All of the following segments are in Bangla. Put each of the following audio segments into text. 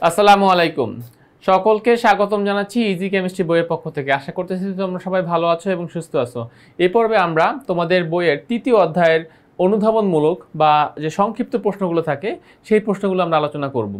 আসসালামু আলাইকুম। সকলকে স্বাগতম জানাচ্ছি ইজি কেমিস্ট্রি বইয়ের পক্ষ থেকে। আশা করতেছি তোমরা সবাই ভালো আছো এবং সুস্থ আছো। এই পর্বে আমরা তোমাদের বইয়ের তৃতীয় অধ্যায়ের অনুধাবনমূলক বা যে সংক্ষিপ্ত প্রশ্নগুলো থাকে সেই প্রশ্নগুলো আমরা আলোচনা করব।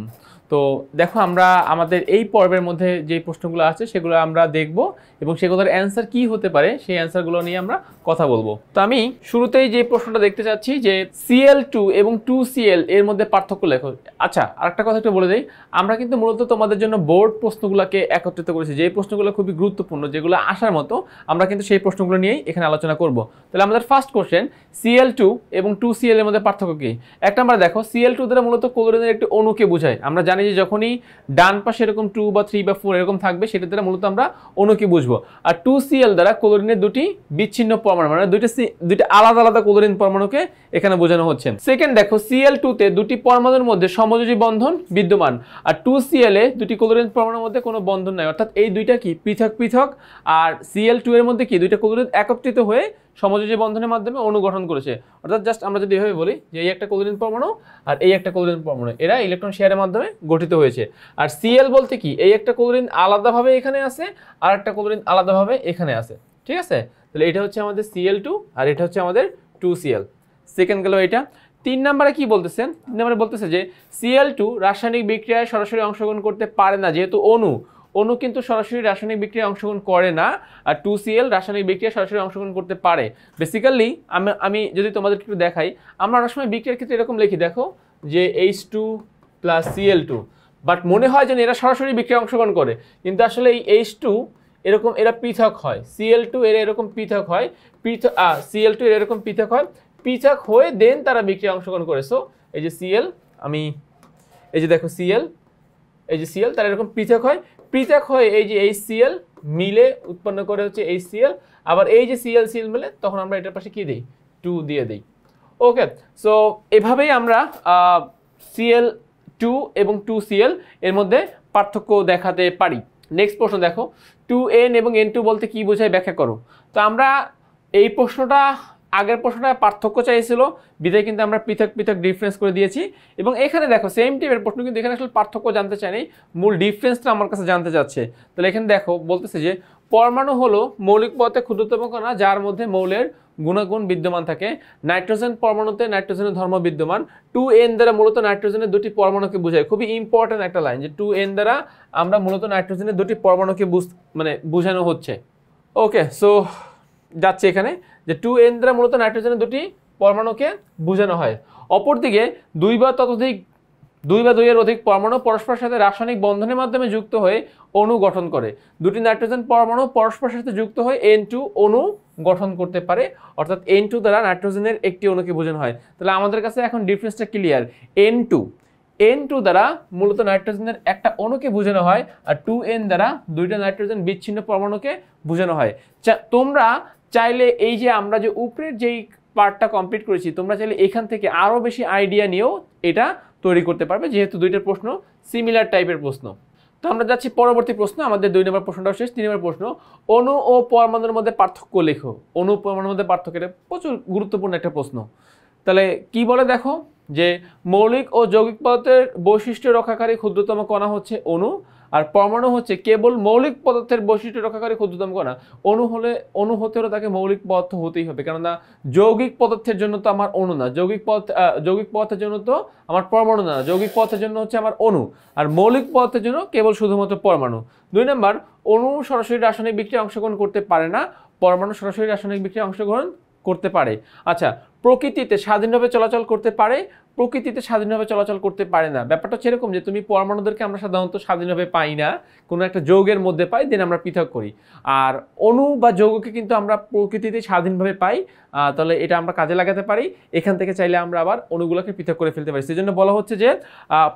তো দেখো, আমরা আমাদের এই পর্বের মধ্যে যে প্রশ্নগুলো আছে সেগুলো আমরা দেখব এবং সেগুলোর অ্যান্সার কি হতে পারে সেই অ্যান্সারগুলো নিয়ে আমরা কথা বলবো। তো আমি শুরুতেই যে প্রশ্নটা দেখতে চাচ্ছি যে Cl2 এবং 2Cl এর মধ্যে পার্থক্য লেখো। আচ্ছা, আরেকটা কথা একটু বলে দেই, আমরা কিন্তু মূলত তোমাদের জন্য বোর্ড প্রশ্নগুলোকে একত্রিত করেছি, যে প্রশ্নগুলো খুবই গুরুত্বপূর্ণ, যেগুলো আসার মতো, আমরা কিন্তু সেই প্রশ্নগুলো নিয়েই এখানে আলোচনা করব। তাহলে আমাদের ফার্স্ট কোশ্চেন, Cl2 এবং 2Cl এর মধ্যে পার্থক্য কি? এক নম্বরে দেখো, Cl2 দ্বারা মূলত ক্লোরিনের একটি অণুকে বোঝায়। আমরা জানি যে যখনই ডান পাশে এরকম 2 বা 3 বা 4 এরকম থাকবে সেটা দ্বারা মূলত আমরা অণুকে বুঝবো। আর 2Cl দ্বারা ক্লোরিনের দুটি বিচ্ছিন্ন পরমাণু, মানে দুইটা আলাদা আলাদা ক্লোরিন পরমাণুকে এখানে বোঝানো হচ্ছে। সেকেন্ড দেখো, Cl2 তে দুটি পরমাণুর মধ্যে সমযোজী বন্ধন বিদ্যমান, আর 2Cl এ দুটি ক্লোরিন পরমাণুর মধ্যে কোনো বন্ধন নাই, অর্থাৎ এই দুইটা কি পৃথক পৃথক। আর Cl2 এর মধ্যে কি দুইটা ক্লোরিন একত্রিত হয়ে সমযোজী বন্ধনের মাধ্যমে অণু গঠন করেছে। অর্থাৎ জাস্ট আমরা যদি এভাবে বলি যে এই একটা ক্লোরিন পরমাণু আর এই একটা ক্লোরিন পরমাণু, এরা ইলেকট্রন শেয়ারের মাধ্যমে গঠিত হয়েছে। আর Cl বলতে কি, এই একটা ক্লোরিন আলাদাভাবে এখানে আছে আর একটা ক্লোরিন আলাদাভাবে এখানে আছে। ঠিক আছে, তাহলে এটা হচ্ছে আমাদের Cl2 আর এটা হচ্ছে আমাদের 2Cl। সেকেন্ড গেল এটা। তিন নম্বরে কি বলতেছেন? তিন নম্বরে বলতেছে যে Cl2 রাসায়নিক বিক্রিয়ায় সরাসরি অংশগ্রহণ করতে পারে না, যেহেতু অণু কিন্তু সরাসরি রাসায়নিক বিক্রিয়ায় অংশগ্রহণ করে না, আর 2Cl রাসায়নিক বিক্রিয়ায় সরাসরি অংশগ্রহণ করতে পারে। বেসিক্যালি আমি যদি তোমাদের একটু দেখাই, আমরা অনেক সময় বিক্রিয়ার ক্ষেত্রে এরকম লিখি, দেখো যে H2 প্লাস Cl2, বাট মনে হয় যেন এরা সরাসরি বিক্রিয়ায় অংশগ্রহণ করে, কিন্তু আসলে এই H2 এরকম এরা পৃথক হয়, Cl2 এরা এরকম পৃথক হয়, Cl2 এর এরকম পৃথক হয়, পৃথক হয়ে দেন তারা বিক্রিয়ায় অংশগ্রহণ করে। সো এই যে Cl, এই যে দেখো Cl, এই যে Cl তারা এরকম পৃথক হয়, পৃথক হয়ে এই যে HCl মিলে উৎপন্ন করে হচ্ছে HCl, আবার এই যে Cl মিলে তখন আমরা এটার পাশে কি দিই, 2 দিয়ে দিই। ওকে, সো এভাবেই আমরা Cl2 এবং 2Cl এর মধ্যে পার্থক্য দেখাতে পারি। নেক্সট প্রশ্ন দেখো, 2n এবং n2 বলতে কি বোঝায় ব্যাখ্যা করো। তো আমরা এই প্রশ্নটা, আগের প্রশ্নটা পার্থক্য চাইছিল বিধায় কিন্তু আমরা পৃথক পৃথক ডিফারেন্স করে দিয়েছি, এবং এখানে দেখো সেম টাইপের প্রশ্ন, কিন্তু এখানে আসলে পার্থক্য জানতে চাই নাই, মূল ডিফারেন্সটা আমার কাছে জানতে চাচ্ছে। তাহলে এখানে দেখো বলতেছে যে পরমাণু হলো মৌলিক পদার্থের ক্ষুদ্রতম কণা যার মধ্যে মৌলের গুণাগুণ বিদ্যমান থাকে। নাইট্রোজেন পরমাণুতে নাইট্রোজেনের ধর্ম বিদ্যমান। 2n দ্বারা মূলত নাইট্রোজেনের দুটি পরমাণুকে বোঝায়। খুবই ইম্পর্টেন্ট একটা লাইন, যে 2n দ্বারা আমরা মূলত নাইট্রোজেনের দুটি পরমাণুকে বোঝানো হচ্ছে। ওকে, সো যাচ্ছে এখানে যে 2n দ্বারা মূলত নাইট্রোজেনের দুটি পরমাণুকে বোঝানো হয়। অপরদিকে 2 বা 2 এর অধিক পরমাণু পরস্পরের সাথে রাসায়নিক বন্ধনের মাধ্যমে যুক্ত হয়ে অণু গঠন করে। দুটি নাইট্রোজেন পরমাণু পরস্পরের সাথে যুক্ত হয়ে N2 অণু গঠন করতে পারে, অর্থাৎ N2 দ্বারা নাইট্রোজেনের একটি অণুকে বোঝানো হয়। তাহলে আমাদের কাছে এখন ডিফারেন্সটা ক্লিয়ার। N2 দ্বারা মূলত নাইট্রোজেনের একটা অণুকে বোঝানো হয়, আর 2n দ্বারা দুইটা নাইট্রোজেন বিচ্ছিন্ন পরমাণুকে বোঝানো হয়। তোমরা চাইলে এই যে আমরা যে উপরের যেই পার্টটা কমপ্লিট করেছি, তোমরা চাইলে এখান থেকে আরও বেশি আইডিয়া নিয়েও এটা তৈরি করতে পারবে, যেহেতু দুইটার প্রশ্ন সিমিলার টাইপের প্রশ্ন। তো আমরা যাচ্ছি পরবর্তী প্রশ্ন, আমাদের 2 নম্বর প্রশ্নটাও শেষ। 3 নম্বর প্রশ্ন, অণু ও পরমাণুর মধ্যে পার্থক্য লেখো। অণু পরমাণুর মধ্যে পার্থক্য, এটা প্রচুর গুরুত্বপূর্ণ একটা প্রশ্ন। তাহলে কি বলে দেখো, যে মৌলিক ও যৌগিক পদার্থের বৈশিষ্ট্য রক্ষাকারী ক্ষুদ্রতম কণা হচ্ছে অণু, আর পরমাণু হচ্ছে কেবল মৌলিক পদার্থের বৈশিষ্ট্য রক্ষাকারী ক্ষুদ্রতম কণা। অণু হতে হলে তাকে মৌলিক পদার্থ হতেই হবে, কেননা যৌগিক পদার্থের জন্য তো আমার অণু না, যৌগিক পদার্থের জন্য তো আমার পরমাণু না, যৌগিক পদার্থের জন্য হচ্ছে আমার অণু, আর মৌলিক পদার্থের জন্য কেবল শুধুমাত্র পরমাণু। 2 নম্বর, অণু সরাসরি রাসায়নিক বিক্রিয়ায় অংশগ্রহণ করতে পারে না, পরমাণু সরাসরি রাসায়নিক বিক্রিয়ায় অংশগ্রহণ করতে পারে। আচ্ছা, প্রকৃতিতে স্বাধীনভাবে চলাচল করতে পারে, প্রকৃতিতে স্বাধীনভাবে চলাচল করতে পারে না। ব্যাপারটা হচ্ছে এরকম যে তুমি পরমাণুদেরকে আমরা সাধারণত স্বাধীনভাবে পাই না, কোনো একটা যৌগের মধ্যে পাই, দেন আমরা পৃথক করি। আর অণু বা যৌগকে কিন্তু আমরা প্রকৃতিতে স্বাধীনভাবে পাই, তাহলে এটা আমরা কাজে লাগাতে পারি। এখান থেকে চাইলে আমরা আবার অণুগুলোকে পৃথক করে ফেলতে পারি। সেজন্য বলা হচ্ছে যে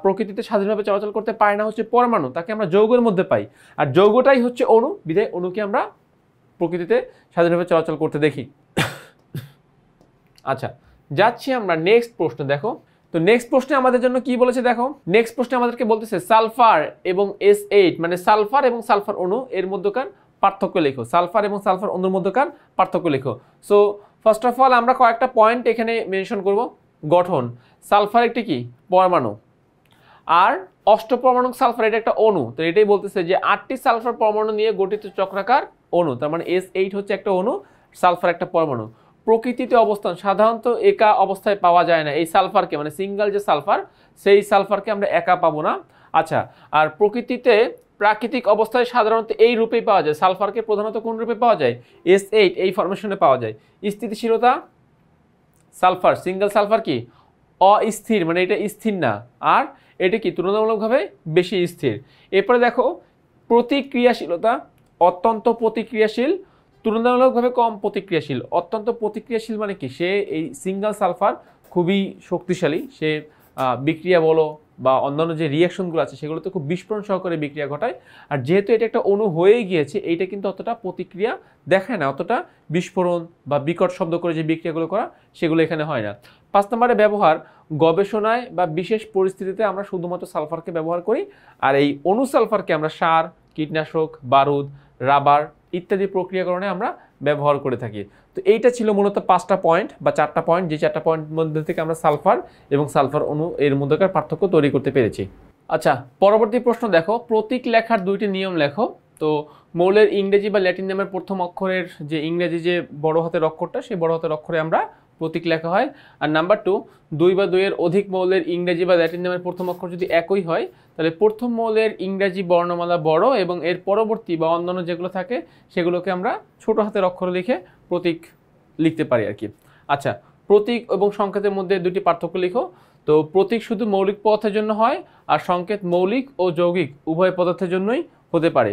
প্রকৃতিতে স্বাধীনভাবে চলাচল করতে পারে না হচ্ছে পরমাণু, তাকে আমরা যৌগের মধ্যে পাই, আর যৌগটাই হচ্ছে অণু, বিধায় অণুকে আমরা প্রকৃতিতে স্বাধীনভাবে চলাচল করতে দেখি। আচ্ছা, যাচ্ছি আমরা নেক্সট প্রশ্ন। দেখো, তো নেক্সট প্রশ্নে আমাদের জন্য কি বলেছে দেখো, নেক্সট প্রশ্নে আমাদেরকে বলতেছে সালফার এবং S8, মানে সালফার এবং সালফার অণু এর মধ্যকার পার্থক্য লেখো। সালফার এবং সালফার অণুর মধ্যকার পার্থক্য লেখো। সো ফার্স্ট অফ অল আমরা কয়েকটা পয়েন্ট এখানে মেনশন করব। গঠন, সালফার একটি কি পরমাণু, আর অষ্টপরমাণু সালফার এটা একটা অণু, তো এটাই বলতেছে যে 8টি সালফার পরমাণু নিয়ে গঠিত চক্রাকার অণু, তার মানে S8 হচ্ছে একটা অণু, সালফার একটা পরমাণু। প্রকৃতিতে অবস্থান সাধারণত একা অবস্থায় পাওয়া যায় না, এই সালফারকে মানে সিঙ্গেল যে সালফার সেই সালফারকে আমরা একা পাবো না। আচ্ছা, আর প্রকৃতিতে প্রাকৃতিক অবস্থায় সাধারণত এই রূপেই পাওয়া যায়, সালফারকে প্রধানত কোন রূপে পাওয়া যায়, S8 এই ফরমেশনে পাওয়া যায়। স্থিতিশীলতা সালফার সিঙ্গেল সালফার কি অস্থির, মানে এটা স্থির না, আর এটা কি তুলনামূলকভাবে বেশি স্থির। এরপরে দেখো প্রতিক্রিয়াশীলতা অত্যন্ত প্রতিক্রিয়াশীল, তুলনামূলকভাবে কম প্রতিক্রিয়াশীল। অত্যন্ত প্রতিক্রিয়াশীল মানে কি, সে এই সিঙ্গেল সালফার খুবই শক্তিশালী, সে বিক্রিয়া বলো বা অন্যান্য যে রিয়াকশনগুলো আছে সেগুলোতে খুব বিস্ফোরণ সহকারে বিক্রিয়া ঘটায়। আর যেহেতু এটা একটা অণু হয়ে গিয়েছে, এইটা কিন্তু অতটা প্রতিক্রিয়া দেখায় না, অতটা বিস্ফোরণ বা বিকট শব্দ করে যে বিক্রিয়াগুলো করা সেগুলো এখানে হয় না। 5 নম্বরে ব্যবহার গবেষণায় বা বিশেষ পরিস্থিতিতে আমরা শুধুমাত্র সালফারকে ব্যবহার করি, আর এই অণু সালফারকে আমরা সার, কীটনাশক, বারুদ, রাবার ইত্যাদি প্রক্রিয়াকরণে আমরা ব্যবহার করে থাকি। তো এইটা ছিল মূলত 5টা পয়েন্ট বা 4টা পয়েন্ট, যে 4টা পয়েন্ট মধ্যে থেকে আমরা সালফার এবং সালফার অণু এর মধ্যেকার পার্থক্য তৈরি করতে পেরেছি। আচ্ছা, পরবর্তী প্রশ্ন দেখো, প্রতীক লেখার 2টি নিয়ম লেখো। তো মৌলের ইংরেজি বা ল্যাটিন নামের প্রথম অক্ষরের যে ইংরেজি যে বড় হাতের অক্ষরটা, সেই বড় হাতের অক্ষরে আমরা প্রতীক লেখা হয়। আর নাম্বার 2, 2 বা 2 এর অধিক মৌলের ইংরেজি বা ল্যাটিন নামের প্রথম অক্ষর যদি একই হয়, তাহলে প্রথম মৌলের ইংরেজি বর্ণমালা বড় এবং এর পরবর্তী বা অন্যান্য যেগুলো থাকে সেগুলোকে আমরা ছোট হাতের অক্ষরে লিখে প্রতীক লিখতে পারি আর কি। আচ্ছা, প্রতীক এবং সংকেতের মধ্যে 2টি পার্থক্য লিখো। তো প্রতীক শুধু মৌলিক পদার্থের জন্য হয়, আর সংকেত মৌলিক ও যৌগিক উভয় পদার্থের জন্যই হতে পারে।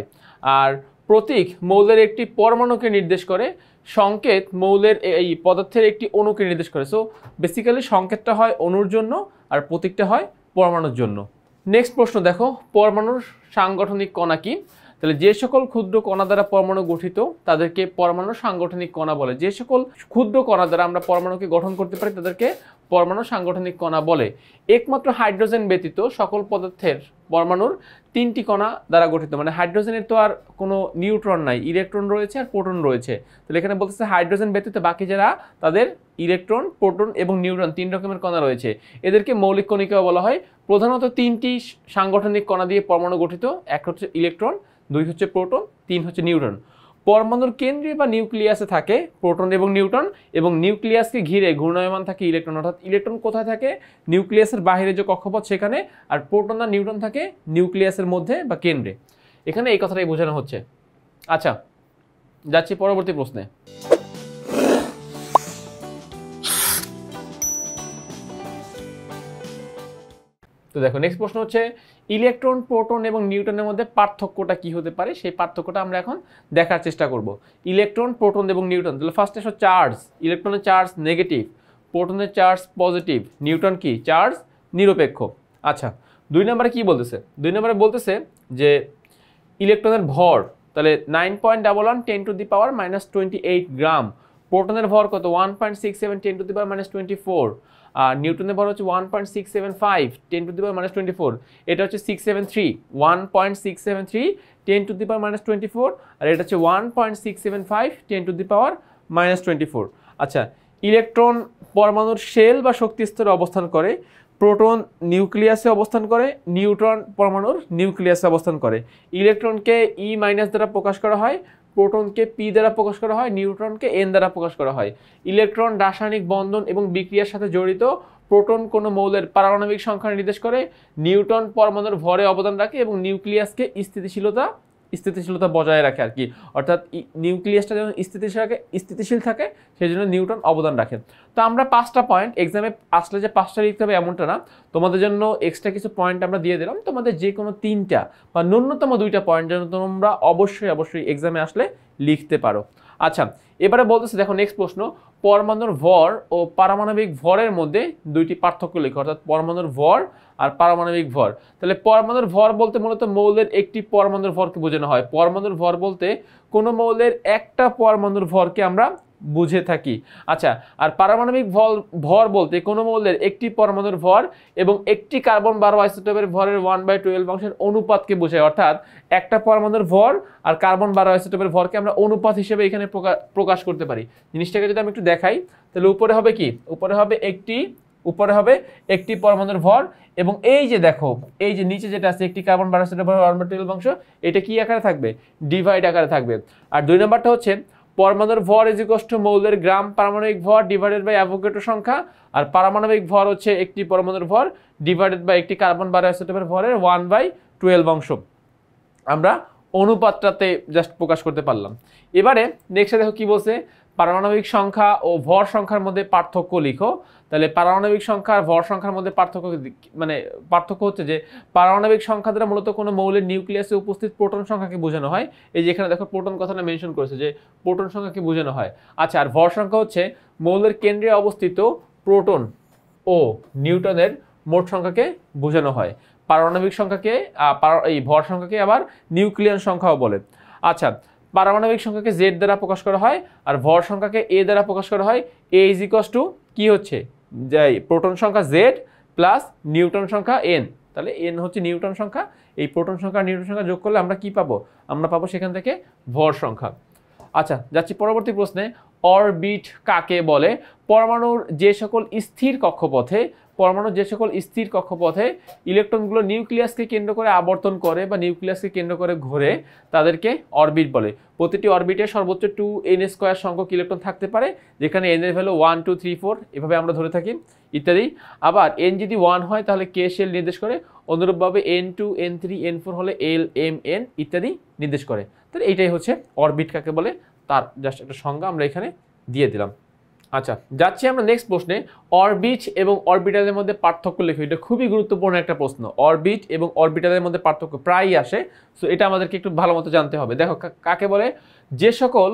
আর প্রতীক মৌলের একটি পরমাণুকে নির্দেশ করে, সংকেত মৌলের এই পদার্থের একটি অণুকে নির্দেশ করে। সো বেসিক্যালি সংকেতটা হয় অণুর জন্য আর প্রতীকটা হয় পরমাণুর জন্য। নেক্সট প্রশ্ন দেখো, পরমাণুর সাংগঠনিক কণা কি? তাহলে যে সকল ক্ষুদ্র কণা দ্বারা পরমাণু গঠিত তাদেরকে পরমাণুর সাংগঠনিক কণা বলে। যে সকল ক্ষুদ্র কণা দ্বারা আমরা পরমাণুকে গঠন করতে পারি তাদেরকে পরমাণু সাংগঠনিক কণা বলে। একমাত্র হাইড্রোজেন ব্যতীত সকল পদার্থের পরমাণুর 3টি কণা দ্বারা গঠিত, মানে হাইড্রোজেনের তো আর কোনো নিউট্রন নাই, ইলেকট্রন রয়েছে আর প্রোটন রয়েছে। তাহলে এখানে বলতেছে হাইড্রোজেন ব্যতীত বাকি যারা তাদের ইলেকট্রন, প্রোটন এবং নিউট্রন 3 রকমের কণা রয়েছে, এদেরকে মৌলিক কণিকা বলা হয়। প্রধানত 3টি সাংগঠনিক কণা দিয়ে পরমাণু গঠিত, এক হচ্ছে ইলেকট্রন, 2 হচ্ছে প্রোটন, 3 হচ্ছে নিউট্রন। পরমাণুর কেন্দ্রে বা নিউক্লিয়াসে থাকে প্রোটন এবং নিউট্রন, এবং নিউক্লিয়াসকে ঘিরে ঘূর্ণায়মান থাকে ইলেকট্রন। অর্থাৎ ইলেকট্রন কোথায় থাকে, নিউক্লিয়াসের বাইরে যে কক্ষপথ সেখানে, আর প্রোটন আর নিউট্রন থাকে নিউক্লিয়াসের মধ্যে বা কেন্দ্রে। এখানে এই কথাটাই বোঝানো হচ্ছে। আচ্ছা, যাচ্ছি পরবর্তী প্রশ্নে। তো দেখো নেক্সট প্রশ্ন হচ্ছে, ইলেকট্রন, প্রোটন এবং নিউট্রনের মধ্যে পার্থক্যটা কি হতে পারে, সেই পার্থক্যটা আমরা এখন দেখার চেষ্টা করব। ইলেকট্রন, প্রোটন এবং নিউট্রন, তাহলে ফার্স্টে আসো চার্জ। ইলেকট্রনের চার্জ নেগেটিভ, প্রোটনের চার্জ পজিটিভ, নিউট্রন কি চার্জ নিরপেক্ষ। আচ্ছা, 2 নম্বরে কি বলতেছে? 2 নম্বরে বলতেছে যে ইলেকট্রনের ভর, তাহলে 9.11 10⁻⁻28 গ্রাম। প্রোটনের ভর কত? 1.67 10⁻⁻24। আর নিউটনের ভর হচ্ছে 1.675 10⁻⁻24। এটা হচ্ছে 673, 1.673 10⁻⁻24, আর এটা হচ্ছে 1.675 10⁻⁻24। আচ্ছা, ইলেকট্রন পরমাণুর শেল বা শক্তি স্তরে অবস্থান করে, প্রোটন নিউক্লিয়াসে অবস্থান করে, নিউট্রন পরমাণুর নিউক্লিয়াসে অবস্থান করে। ইলেকট্রনকে E- দ্বারা প্রকাশ করা হয়, প্রোটনকে P দ্বারা প্রকাশ করা হয়, নিউট্রনকে N দ্বারা প্রকাশ করা হয়। ইলেকট্রন রাসায়নিক বন্ধন এবং বিক্রিয়ার সাথে জড়িত। প্রোটন কোনো মৌলের পারমাণবিক সংখ্যা নির্দেশ করে, নিউট্রন পরমাণুর ভরে অবদান রাখে এবং নিউক্লিয়াসকে স্থিতিশীলতা বজায় রাখে আর কি। অর্থাৎ নিউক্লিয়াসটা যেন স্থিতিশীল থাকে সেই জন্য নিউট্রন অবদান রাখে। তো আমরা 5টা পয়েন্ট এক্সামে আসলে যে 5টা লিখতে হবে এমনটা না, তোমাদের জন্য এক্সট্রা কিছু পয়েন্ট আমরা দিয়ে দিলাম, তোমাদের যে কোনো 3টা বা ন্যূনতম 2টা পয়েন্ট যেন তোমরা অবশ্যই এক্সামে আসলে লিখতে পারো। আচ্ছা, এবারে বলতেছে দেখো নেক্সট প্রশ্ন, পরমাণুর ভর ও পারমাণবিক ভরের মধ্যে 2টি পার্থক্য লেখো। অর্থাৎ পরমাণুর ভর আর পারমাণবিক ভর। তাহলে পরমাণুর ভর বলতে মূলত মৌলের একটি পরমাণুর ভরকে বোঝানো হয়। পরমাণুর ভর বলতে কোনো মৌলের একটা পরমাণুর ভরকে আমরা বুঝে থাকি। আচ্ছা, আর পারমাণবিক ভর বলতে কোনো মৌলের একটি পরমাণুর ভর এবং একটি কার্বন 12 আইসোটোপের ভরের 1/12 অংশের অনুপাতকে বোঝায়। অর্থাৎ একটা পরমাণুর ভর আর কার্বন 12 আইসোটোপের ভরকে আমরা অনুপাত হিসেবে এখানে প্রকাশ করতে পারি। জিনিসটাকে যদি আমি একটু দেখাই, তাহলে উপরে হবে কি? উপরে হবে একটি উপরে হবে একটি পরমাণুর ভর, এবং এই যে দেখো এই যে নিচে যেটা আছে একটি কার্বন 12 ভর অরবিটাল অংশ, এটা কি আকারে থাকবে? ডিভাইড আকারে থাকবে। আর 2 নম্বরটা হচ্ছে পরমাণুর ভর ইজ ইকুয়াল টু মৌলের গ্রাম পারমাণবিক ভর ডিভাইডেড বাই অ্যাভোগাড্রো সংখ্যা, আর পারমাণবিক ভর হচ্ছে একটি পরমাণুর ভর ডিভাইডেড বাই একটি কার্বন 12 ভরের 1/12 অংশ। আমরা অনুপাতটাতে জাস্ট প্রকাশ করতে পারলাম। এবারে নেক্সটে দেখো কি বলছে, পারমাণবিক সংখ্যা ও ভর সংখ্যার মধ্যে পার্থক্য লিখো। তাহলে পারমাণবিক সংখ্যা আর ভর সংখ্যার মধ্যে পার্থক্য হচ্ছে যে পারমাণবিক সংখ্যা দ্বারা মূলত কোনো মৌলের নিউক্লিয়াসে উপস্থিত প্রোটন সংখ্যাকে বোঝানো হয়। এই যে এখানে দেখো প্রোটন কথাটা মেনশন করেছে যে প্রোটন সংখ্যাকে বোঝানো হয়। আচ্ছা, আর ভর সংখ্যা হচ্ছে মৌলের কেন্দ্রে অবস্থিত প্রোটন ও নিউটনের মোট সংখ্যাকে বোঝানো হয়। পারমাণবিক সংখ্যাকে এই ভর সংখ্যাকে আবার নিউক্লিয়ান সংখ্যাও বলে। আচ্ছা, পারমাণবিক সংখ্যাকে জেড দ্বারা প্রকাশ করা হয়, আর ভর সংখ্যাকে এ দ্বারা প্রকাশ করা হয়। এ ইজ ইকুয়াল টু কি হচ্ছে, যে প্রোটন সংখ্যা জেড প্লাস নিউটন সংখ্যা এন। তাহলে এন হচ্ছে নিউটন সংখ্যা, এই প্রোটন সংখ্যা আর নিউটন সংখ্যা যোগ করলে আমরা কি পাবো? আমরা পাবো সেখান থেকে ভর সংখ্যা। আচ্ছা, যাচ্ছি পরবর্তী প্রশ্নে। অরবিট কাকে বলে? পরমাণুর যে সকল স্থির কক্ষপথে ইলেকট্রনগুলো নিউক্লিয়াসকে কেন্দ্র করে আবর্তন করে বা নিউক্লিয়াসকে কেন্দ্র করে ঘোরে তাদেরকে অরবিট বলে। প্রতিটি অরবিটে সর্বোচ্চ 2n² সংখ্যক ইলেকট্রন থাকতে পারে, যেখানে n এর ভ্যালু 1 2 3 4 এভাবে আমরা ধরে থাকি ইত্যাদি। আবার n যদি 1 হয় তাহলে k শেল নির্দেশ করে, অনুরূপভাবে n2 n3 n4 হলে l m n ইত্যাদি নির্দেশ করে। তাহলে এইটাই হচ্ছে অরবিট কাকে বলে, তার জাস্ট একটা সংজ্ঞা আমরা এখানে দিয়ে দিলাম। আচ্ছা, যাচ্ছি আমরা নেক্সট প্রশ্নে। অরবিট এবং অরবিটালের মধ্যে পার্থক্য লেখো। এটা খুবই গুরুত্বপূর্ণ একটা প্রশ্ন। অরবিট এবং অরবিটালের মধ্যে পার্থক্য প্রায়ই আসে, সো এটা আমাদেরকে একটু ভালো মতো জানতে হবে। দেখো কাকে বলে? যে সকল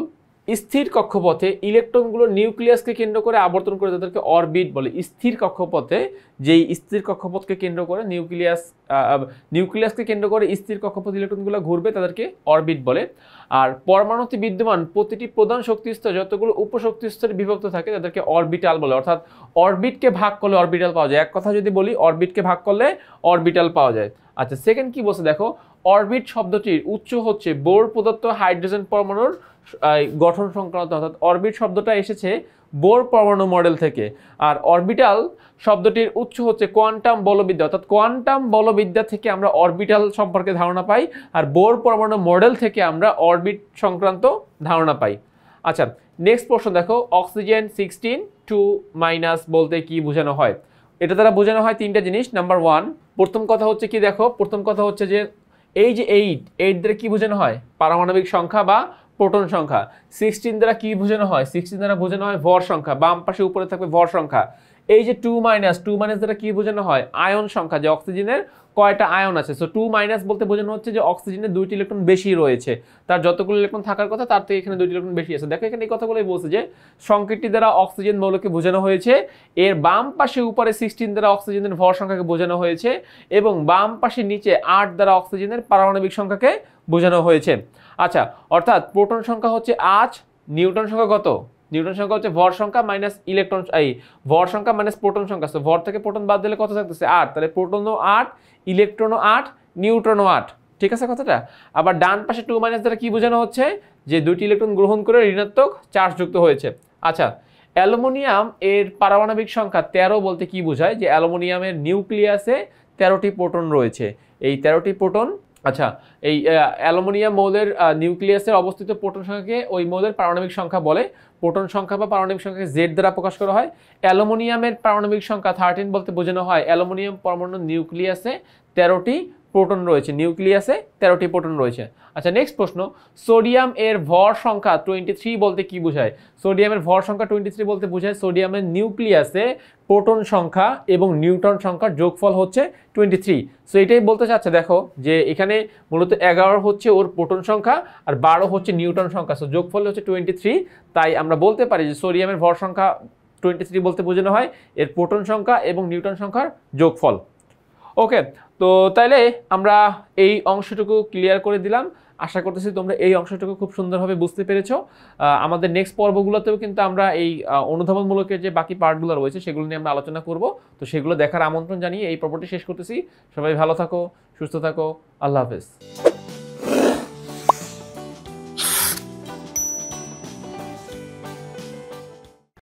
স্থির কক্ষপথে ইলেকট্রনগুলো নিউক্লিয়াসকে কেন্দ্র করে আবর্তন করে তাদেরকে অরবিট বলে। স্থির কক্ষপথে, যেই স্থির কক্ষপথকে কেন্দ্র করে নিউক্লিয়াসকে কেন্দ্র করে স্থির কক্ষপথ ইলেকট্রনগুলো ঘুরবে তাদেরকে অরবিট বলে। আর পরমাণুতে বিদ্যমান প্রতিটি প্রধান শক্তি স্তর যতগুলো উপশক্তি স্তরে বিভক্ত থাকে তাদেরকে অরবিটাল বলে। অর্থাৎ অরবিটকে ভাগ করলে অরবিটাল পাওয়া যায়। এক কথা যদি বলি, অরবিটকে ভাগ করলে অরবিটাল পাওয়া যায়। আচ্ছা, সেকেন্ড কি বলছে দেখো, অরবিট শব্দটির উৎস হচ্ছে বোর প্রদত্ত হাইড্রোজেন পরমাণুর গঠন সংক্রান্ত। অর্থাৎ অরবিট শব্দটা এসেছে বোর পরমাণু মডেল থেকে, আর অরবিটাল শব্দটির উৎস হচ্ছে কোয়ান্টাম বলবিদ্যা। অর্থাৎ কোয়ান্টাম বলবিদ্যা থেকে আমরা অরবিটাল সম্পর্কে ধারণা পাই, আর বোর পরমাণু মডেল থেকে আমরা অরবিট সংক্রান্ত ধারণা পাই। আচ্ছা, নেক্সট প্রশ্ন দেখো, অক্সিজেন 16 2- বলতে কি বোঝানো হয়? এটা দ্বারা বোঝানো হয় তিনটা জিনিস। নাম্বার 1, প্রথম কথা হচ্ছে কি দেখো, প্রথম কথা হচ্ছে যে এই যে 8 দ্বারা কি বোঝানো হয়? পারমাণবিক সংখ্যা বা প্রোটন সংখ্যা। 16 দ্বারা কি বোঝানো হয়? 16 দ্বারা বোঝানো হয় ভর সংখ্যা, বাম পাশে উপরে থাকবে ভর সংখ্যা। এই যে 2- দ্বারা কি বোঝানো হয়? আয়ন সংখ্যা, যে অক্সিজেনের কয়টা আয়ন আছে। সো 2- বলতে বোঝানো হচ্ছে যে অক্সিজেনের 2টি ইলেকট্রন বেশি রয়েছে, তার যতগুলো ইলেকট্রন থাকার কথা তার থেকে এখানে 2টি ইলেকট্রন বেশি আছে। দেখো এখানে এই কথাগুলোই বলছে যে সংকেতটি দ্বারা অক্সিজেন মৌলকে বোঝানো হয়েছে, এর বাম পাশে উপরে 16 দ্বারা অক্সিজেনের ভর সংখ্যাকে বোঝানো হয়েছে, এবং বাম পাশে নিচে 8 দ্বারা অক্সিজেনের পারমাণবিক সংখ্যাকে বোঝানো হয়েছে। আচ্ছা, অর্থাৎ প্রোটন সংখ্যা হচ্ছে 8, নিউটন সংখ্যা কত? নিউটন সংখ্যা হচ্ছে ভর সংখ্যা মাইনাস ইলেকট্রন, ভর সংখ্যা মাইনাস প্রোটন সংখ্যা। সো ভর থেকে প্রোটন বাদ দিলে কত থাকতেছে? 8। তাহলে প্রোটনও 8, ইলেকট্রনও 8, নিউট্রনও 8। ঠিক আছে কথাটা? আবার ডান পাশে 2- দ্বারা কি বোঝানো হচ্ছে? যে 2টি ইলেকট্রন গ্রহণ করে ঋণাত্মক চার্জ যুক্ত হয়েছে। আচ্ছা, অ্যালুমিনিয়াম এর পারমাণবিক সংখ্যা 13 বলতে কি বোঝায়? যে অ্যালুমিনিয়ামের নিউক্লিয়াসে 13টি প্রোটন রয়েছে। এই 13টি প্রোটন, আচ্ছা, এই অ্যালুমিনিয়াম মৌলের নিউক্লিয়াসের অবস্থিত প্রোটন সংখ্যাকে ওই মৌলের পারমাণবিক সংখ্যা বলে। প্রোটন সংখ্যা বা পারমাণবিক সংখ্যাকে জেড দ্বারা প্রকাশ করা হয়। অ্যালুমিনিয়ামের পারমাণবিক সংখ্যা 13 বলতে বোঝানো হয় অ্যালুমিনিয়াম পরমাণুর নিউক্লিয়াসে 13টি প্রোটন রয়েছে, নিউক্লিয়াসে 13টি প্রোটন রয়েছে। আচ্ছা, নেক্সট প্রশ্ন, সোডিয়াম এর ভর সংখ্যা 23 বলতে কি বোঝায়? সোডিয়ামের ভর সংখ্যা 23 বলতে বোঝায় সোডিয়ামের নিউক্লিয়াসে প্রোটন সংখ্যা এবং নিউট্রন সংখ্যার যোগফল হচ্ছে 23। সো এটাই বলতে চাচ্ছে দেখো যে এখানে মূলত 11 হচ্ছে ওর প্রোটন সংখ্যা আর 12 হচ্ছে নিউট্রন সংখ্যা। সো যোগফল হচ্ছে 23। তাই আমরা বলতে পারি যে সোডিয়ামের ভর সংখ্যা 23 বলতে বোঝানো হয় এর প্রোটন সংখ্যা এবং নিউট্রন সংখ্যার যোগফল। ওকে, তো তাইলে আমরা এই অংশটুকু ক্লিয়ার করে দিলাম। আশা করতেছি তোমরা এই অংশটুকু খুব সুন্দরভাবে বুঝতে পেরেছো। আমাদের নেক্সট পর্বগুলোতেও কিন্তু আমরা এই অনুধাবনমূলকের যে বাকি পার্টগুলো রয়েছে সেগুলো নিয়ে আমরা আলোচনা করব। তো সেগুলো দেখার আমন্ত্রণ জানিয়ে এই পর্বটি শেষ করতেছি। সবাই ভালো থাকো, সুস্থ থাকো, আল্লাহ হাফেজ।